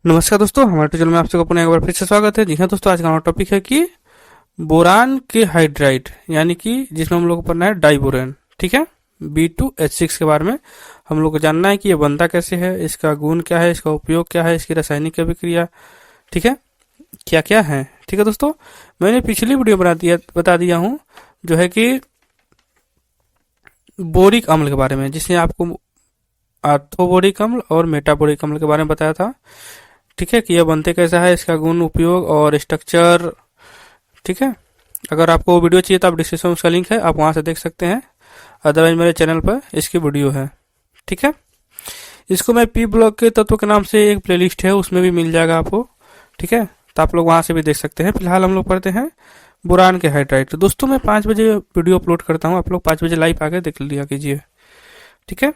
नमस्कार दोस्तों, हमारे ट्यूटोरियल में आप सबका पुनः एक बार फिर से स्वागत है। जी हाँ दोस्तों, आज का हमारा टॉपिक है कि बोरान के हाइड्राइड यानी कि जिसमें हम लोग को पढ़ना है डाइबोरेन। ठीक है, B2H6 के बारे में हम लोग को जानना है कि ये बनता कैसे है, इसका गुण क्या है, इसका उपयोग क्या है, इसकी रासायनिक अभिक्रिया, ठीक है, क्या क्या है। ठीक है दोस्तों, मैंने पिछली वीडियो बता दिया हूँ जो है कि बोरिक अम्ल के बारे में, जिसने आपको आर्थोबोरिक अम्ल और मेटाबोरिक अम्ल के बारे में बताया था। ठीक है, कि यह बनते कैसा है, इसका गुण, उपयोग और स्ट्रक्चर। ठीक है, अगर आपको वीडियो चाहिए तो आप डिस्क्रिप्शन में उसका लिंक है, आप वहां से देख सकते हैं। अदरवाइज मेरे चैनल पर इसकी वीडियो है। ठीक है, इसको मैं पी ब्लॉक के तत्व के नाम से एक प्लेलिस्ट है, उसमें भी मिल जाएगा आपको। ठीक है, तो आप लोग वहां से भी देख सकते हैं। फिलहाल हम लोग पढ़ते हैं बोरान के हाइड्राइड। तो दोस्तों, मैं 5 बजे वीडियो अपलोड करता हूँ, आप लोग 5 बजे लाइव आके देख लिया कीजिए। ठीक है,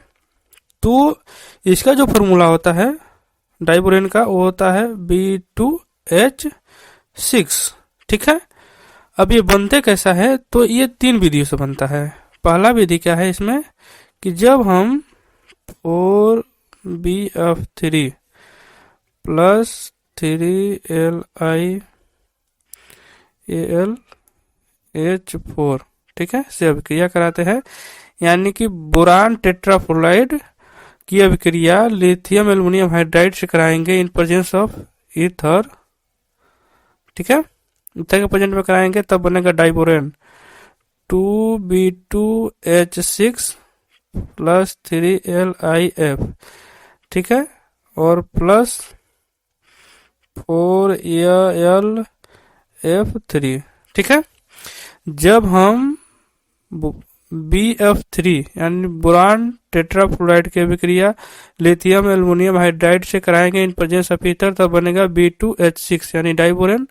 तो इसका जो फॉर्मूला होता है डाइबोरेन का, वो होता है B2H6। ठीक है, अब ये बनते कैसा है, तो ये 3 विधियों से बनता है। पहला विधि क्या है इसमें, कि जब हम 4BF3 प्लस 3LiAlH4, ठीक है, से अभिक्रिया कराते हैं, यानी कि बोरान टेट्राफ्लोराइड की अभिक्रिया लिथियम एल्युमिनियम हाइड्राइड से कराएंगे इन प्रेजेंस ऑफ ईथर। ठीक है, ईथर के प्रेजेंट में कराएंगे, तब बनेगा डाइबोरेन 2B2H6 प्लस 3LiF। ठीक है, और प्लस 4LF3। ठीक है, जब हम BF3 यानी बोरान टेट्राफ्लोराइड की अभिक्रिया लिथियम एल्युमिनियम हाइड्राइड से कराएंगे इन प्रेजेंस ऑफ ईथर, तब बनेगा B2H6 यानी डाइबोरेन,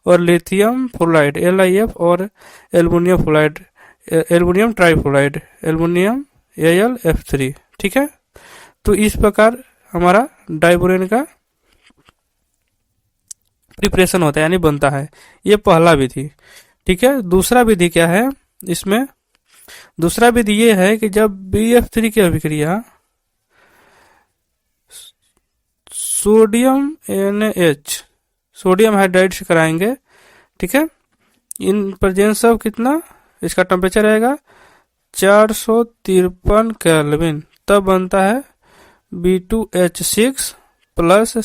और लिथियम फ्लोराइड LiF और aluminium fluoride aluminium trifluoride aluminium AlF3। ठीक है, तो इस प्रकार हमारा डाइबोरेन का प्रिपरेशन होता है, यानी बनता है। ये पहला विधि। ठीक है, दूसरा विधि क्या है इसमें, दूसरा विधि ये है कि जब BF3 की अभिक्रिया सोडियम NaH सोडियम हाइड्राइड से कराएंगे, ठीक है, इन प्रेजेंस ऑफ कितना, इसका टेम्परेचर रहेगा 453 केल्विन, तब बनता है B2H6 plus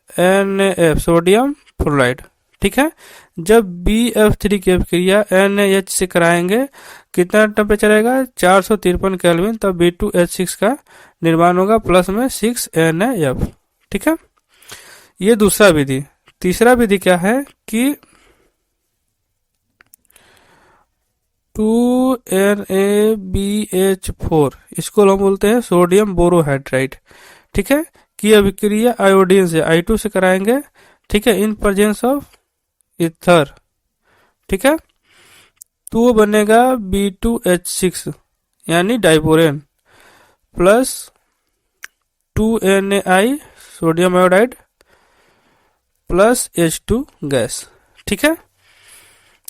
6NaF sodium fluoride. ठीक है, जब BF3 की अभिक्रिया NaH से कराएंगे, कितना टेम्परेचर रहेगा 453 केल्विन, तब B2H6 का निर्माण होगा, प्लस में 6NaF। ठीक है, ये दूसरा विधि। तीसरा विधि क्या है कि 2NaBH4, इसको हम बोलते हैं सोडियम बोरोहाइड्राइड, ठीक है, की अभिक्रिया आयोडीन से I2 से कराएंगे, ठीक है, इन प्रेजेंस ऑफ ईथर। ठीक है, तो वो बनेगा B2H6 यानी diborane plus 2NaI sodium iodide plus H2 gas. ठीक है,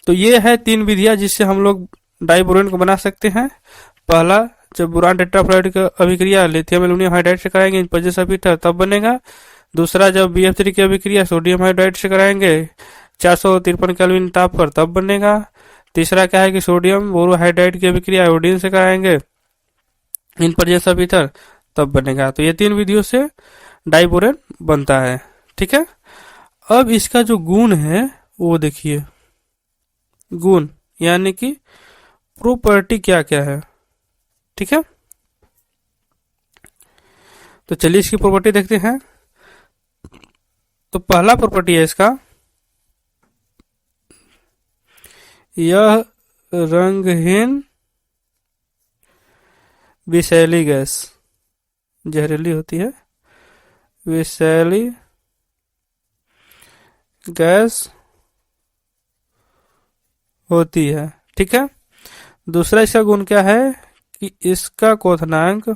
तो ये है 3 विधियां जिससे हम लोग डाइबोरेन को बना सकते हैं। पहला, जब बोरान टेट्राफ्लोराइड का अभिक्रिया लिथियम एल्युमिनियम हाइड्राइड से कराएंगे इन प्रेजेंस ऑफ ईथर, तब बनेगा। दूसरा, जब BF3 की अभिक्रिया सोडियम हाइड्राइड से कराएंगे 453 केल्विन ताप पर, तब बनेगा। तीसरा क्या है कि सोडियम बोरोहाइड्राइड की अभिक्रिया आयोडीन से कराएंगे इन प्रेजेंस ऑफ ईथर, तब बनेगा। तो ये 3 विधियों से डाइबोरेन बनता है। ठीक है, अब इसका जो गुण है वो देखिए, गुण यानी कि प्रॉपर्टी क्या क्या है। ठीक है, तो चलिए इसकी प्रॉपर्टी देखते हैं। तो पहला प्रॉपर्टी है इसका, यह रंगहीन विषैली गैस, जहरीली होती है, विषैली गैस होती है। ठीक है, दूसरा इसका गुण क्या है कि इसका क्वथनांक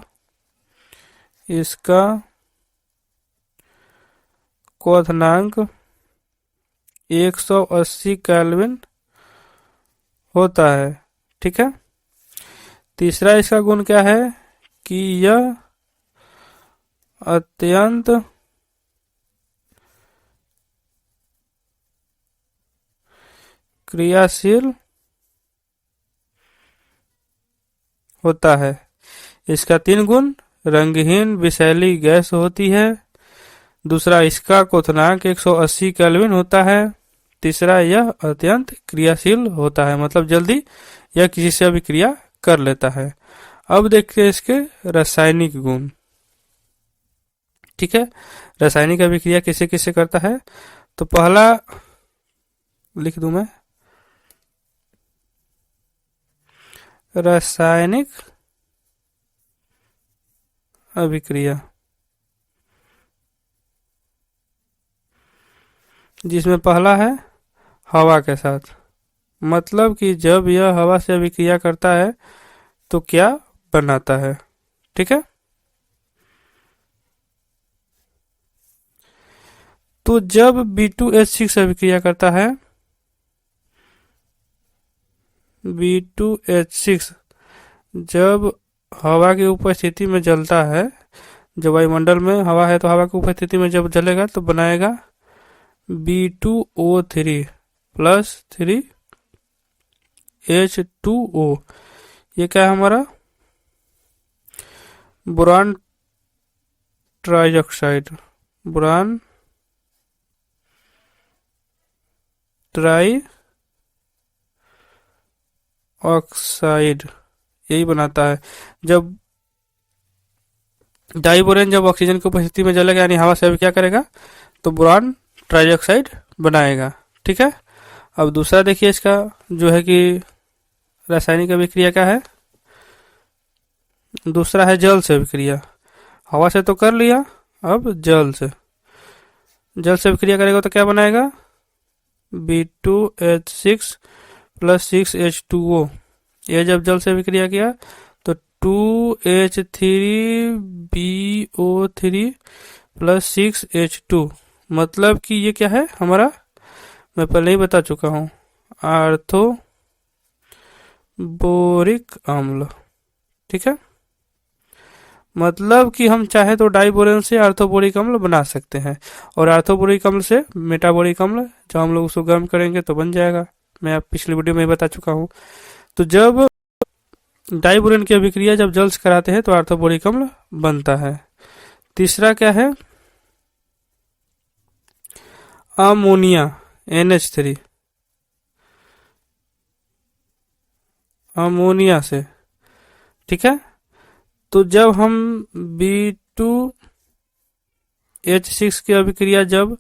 180 केल्विन होता है। ठीक है, तीसरा इसका गुण क्या है कि यह अत्यंत क्रियाशील होता है। इसका 3 गुण, रंगहीन विषैली गैस होती है। दूसरा, इसका क्वथनांक 180 केल्विन होता है। तीसरा, यह अत्यंत क्रियाशील होता है, मतलब जल्दी यह किसी से भी क्रिया कर लेता है। अब देखते हैं इसके रासायनिक गुण। ठीक है, रासायनिक अभिक्रिया किसे किसे करता है, तो पहला लिख दूं मैं, रासायनिक अभिक्रिया, जिसमें पहला है हवा के साथ। मतलब कि जब यह हवा से अभिक्रिया करता है तो क्या बनाता है। ठीक है, तो जब B2H6 अभिक्रिया करता है, B2H6 जब हवा की उपस्थिति में जलता है, जब वायुमंडल में हवा है तो हवा की उपस्थिति में जब जलेगा तो बनाएगा B2O3 प्लस 3H2O। ये क्या है हमारा, boron trioxide, boron try oxide यही बनाता है। जब डाइबोरेन जब ऑक्सीजन की उपस्थिति में जलेगा यानी हवा से अभी क्या करेगा, तो बोरान ट्राइऑक्साइड बनाएगा। ठीक है, अब दूसरा देखिए इसका जो है कि रासायनिक अभिक्रिया क्या है, दूसरा है जल से अभिक्रिया। हवा से तो कर लिया, अब जल से अभिक्रिया करेगा तो क्या बनाएगा, B2H6 प्लस 6H2O। ये जब जल से अभिक्रिया किया तो 2H3BO3 प्लस 6H2, मतलब कि ये क्या है हमारा, मैं पहले ही बता चुका हूँ, आर्थोबोरिक अम्ल। ठीक है, मतलब कि हम चाहे तो डाइबोरेन से आर्थोबोरिक अम्ल बना सकते हैं, और आर्थोबोरिक अम्ल से मेटाबोरिक अम्ल, जब हम लोग उसको गर्म करेंगे तो बन जाएगा। मैं आप पिछली वीडियो में बता चुका हूँ। तो जब डाइबोरेन की अभिक्रिया जब जल से कराते हैं तो आर्थोबोरिक अम्ल बनता है। तीसरा क्या है, अमोनिया NH3, अमोनिया से। ठीक है, तो जब हम B2H6 की अभिक्रिया जब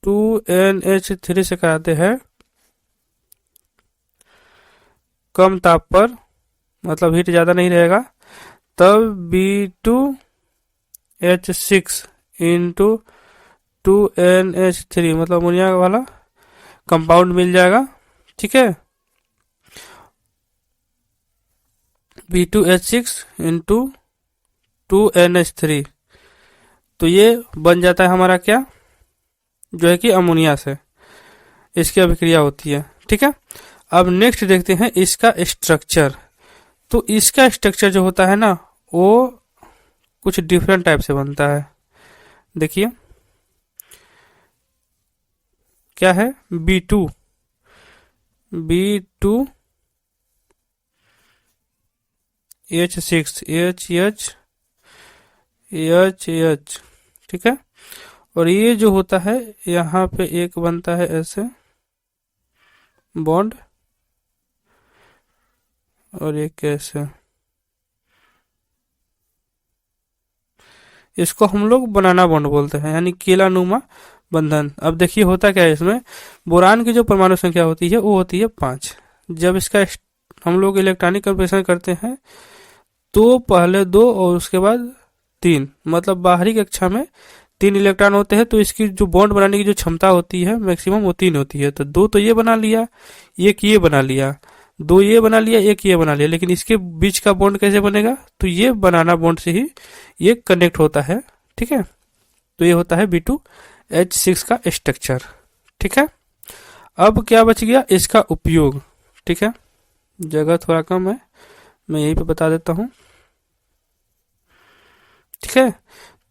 2NH3 से कराते हैं कम ताप पर, मतलब हीट ज्यादा नहीं रहेगा, तब B2H6 इंटू 2NH3 मतलब अमोनिया वाला कंपाउंड मिल जाएगा। ठीक है, B2H6 इंटू 2NH3, तो ये बन जाता है हमारा क्या, जो है कि अमोनिया से इसकी अभिक्रिया होती है। ठीक है, अब नेक्स्ट देखते हैं इसका स्ट्रक्चर। तो इसका स्ट्रक्चर जो होता है ना, वो कुछ डिफरेंट टाइप से बनता है। देखिए क्या है, B2H6 HH। ठीक है, और ये जो होता है यहाँ पे एक बनता है ऐसे बॉन्ड, और एक ऐसे, इसको हम लोग बनाना बॉन्ड बोलते हैं, यानी केलानुमा बंधन। अब देखिए होता क्या है इसमें, बोरान की जो परमाणु संख्या होती है वो होती है 5। जब इसका हम लोग इलेक्ट्रॉनिक कंप्रेशन करते हैं तो पहले 2 और उसके बाद 3, मतलब बाहरी कक्षा में 3 इलेक्ट्रॉन होते हैं, तो इसकी जो बॉन्ड बनाने की जो क्षमता होती है मैक्सिमम वो 3 होती है। तो 2 तो ये बना लिया, एक ये बना लिया, 2 ये बना लिया, एक ये बना लिया, लेकिन इसके बीच का बॉन्ड कैसे बनेगा, तो ये बनाना बॉन्ड से ही ये कनेक्ट होता है। ठीक है, तो ये होता है B2H6 का स्ट्रक्चर। ठीक है, अब क्या बच गया, इसका उपयोग। ठीक है, जगह थोड़ा कम है, मैं यहीं पे बता देता हूं। ठीक है,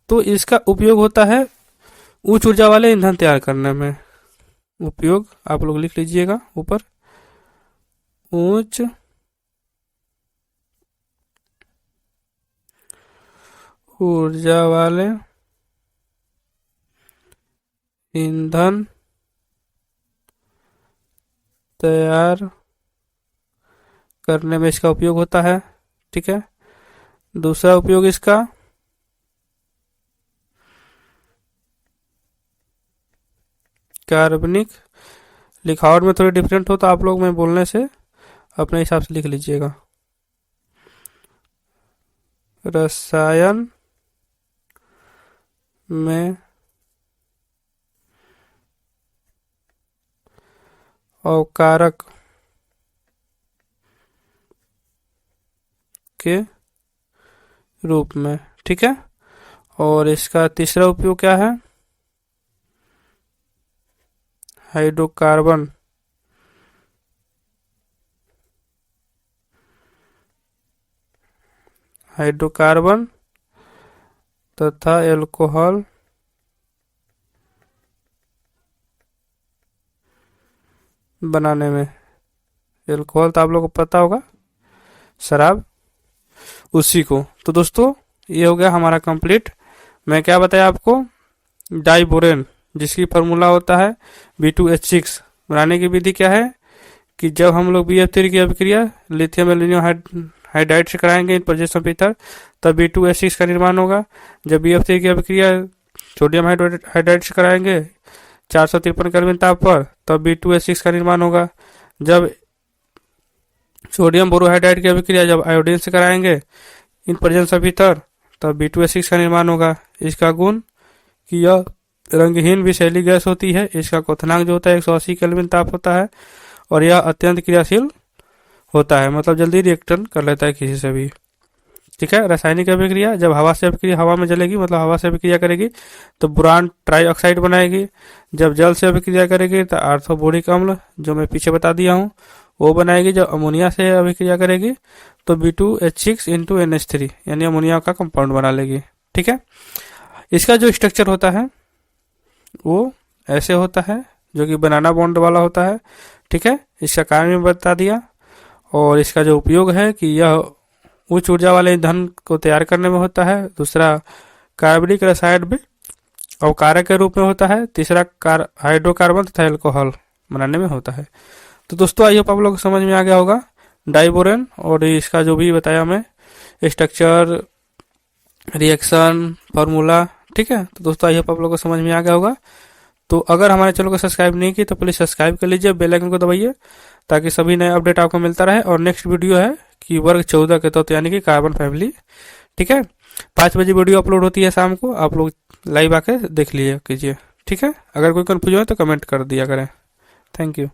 तो इसका उपयोग होता है उच्च ऊर्जा वाले ईंधन तैयार करने में। उपयोग आप लोग लिख लीजिएगा ऊपर, उच्च ऊर्जा वाले ईंधन तैयार करने में इसका उपयोग होता है। ठीक है, दूसरा उपयोग इसका कार्बनिक, लिखावट में थोड़ी डिफरेंट हो तो आप लोग में बोलने से अपने हिसाब से लिख लीजिएगा। रसायन में अवकारक के रूप में। ठीक है, और इसका तीसरा उपयोग क्या है, हाइड्रोकार्बन हाइड्रोकार्बन तथा एल्कोहल बनाने में। एल्कोहल तो आप लोगों को पता होगा, शराब, उसी को। तो दोस्तों ये हो गया हमारा कंप्लीट। मैं क्या बताया आपको, डाइबोरेन जिसकी फार्मूला होता है B2H6, बनाने की विधि क्या है कि जब हम लोग BF3 की अभिक्रिया लिथियम एल्यूमिनियम हाइड्राइड से कराएंगे इन प्रेजेंस ऑफ ईथर, तब B2H6 का निर्माण होगा। जब BF3 की अभिक्रिया सोडियम हाइड्राइड से कराएंगे 453 केल्विन ताप पर, तब B2H6 का निर्माण होगा। जब सोडियम बोरोहाइड्राइड की अभिक्रिया जब आयोडीन से कराएंगे इन प्रेजेंस ऑफ ईथर, तब B2H6 का निर्माण होगा। इसका गुण कि यह रंगहीन विषैली गैस होती है। इसका क्वथनांक जो होता है 180 केल्विन ताप होता है, और यह अत्यंत क्रियाशील होता है, मतलब जल्दी रिएक्शन कर लेता है किसी से भी। ठीक है, रासायनिक अभिक्रिया, जब हवा से अभिक्रिया हवा में जलेगी, मतलब हवा से अभिक्रिया करेगी तो बोरान ट्राइऑक्साइड बनाएगी। जब जल से अभिक्रिया करेगी तो आर्थोबोरिक अम्ल, जो मैं पीछे बता दिया हूँ, वो बनाएगी। जब अमोनिया से अभिक्रिया करेगी तो B2H6 इंटू NH3 यानी अमोनिया का कंपाउंड बना लेगी। ठीक है, इसका जो स्ट्रक्चर होता है वो ऐसे होता है, जो कि बनाना बॉन्ड वाला होता है। ठीक है, इसका कारण भी बता दिया, और इसका जो उपयोग है कि यह उच्च ऊर्जा वाले ईंधन को तैयार करने में होता है। दूसरा कार्बनिक रसायन में अवकारक के रूप में होता है। तीसरा हाइड्रोकार्बन तथा एल्कोहल बनाने में होता है। तो दोस्तों आई होप आप लोग को समझ में आ गया होगा डाइबोरेन, और इसका जो भी बताया मैं स्ट्रक्चर, रिएक्शन, फार्मूला। ठीक है, तो दोस्तों आई होप आप लोग को समझ में आ गया होगा। तो अगर हमारे चैनल को सब्सक्राइब नहीं की तो प्लीज सब्सक्राइब कर लीजिए, बेल आइकन को दबाइए ताकि सभी नए अपडेट आपको मिलता रहे। और नेक्स्ट वीडियो है कि वर्ग 14 के तत्व यानी कि कार्बन फैमिली। ठीक है, 5 बजे वीडियो अपलोड होती है शाम को, आप लोग लाइव आके देख लीजिए कीजिए। ठीक है, अगर कोई कंफ्यूजन हो तो कमेंट कर दिया करें। Thank you.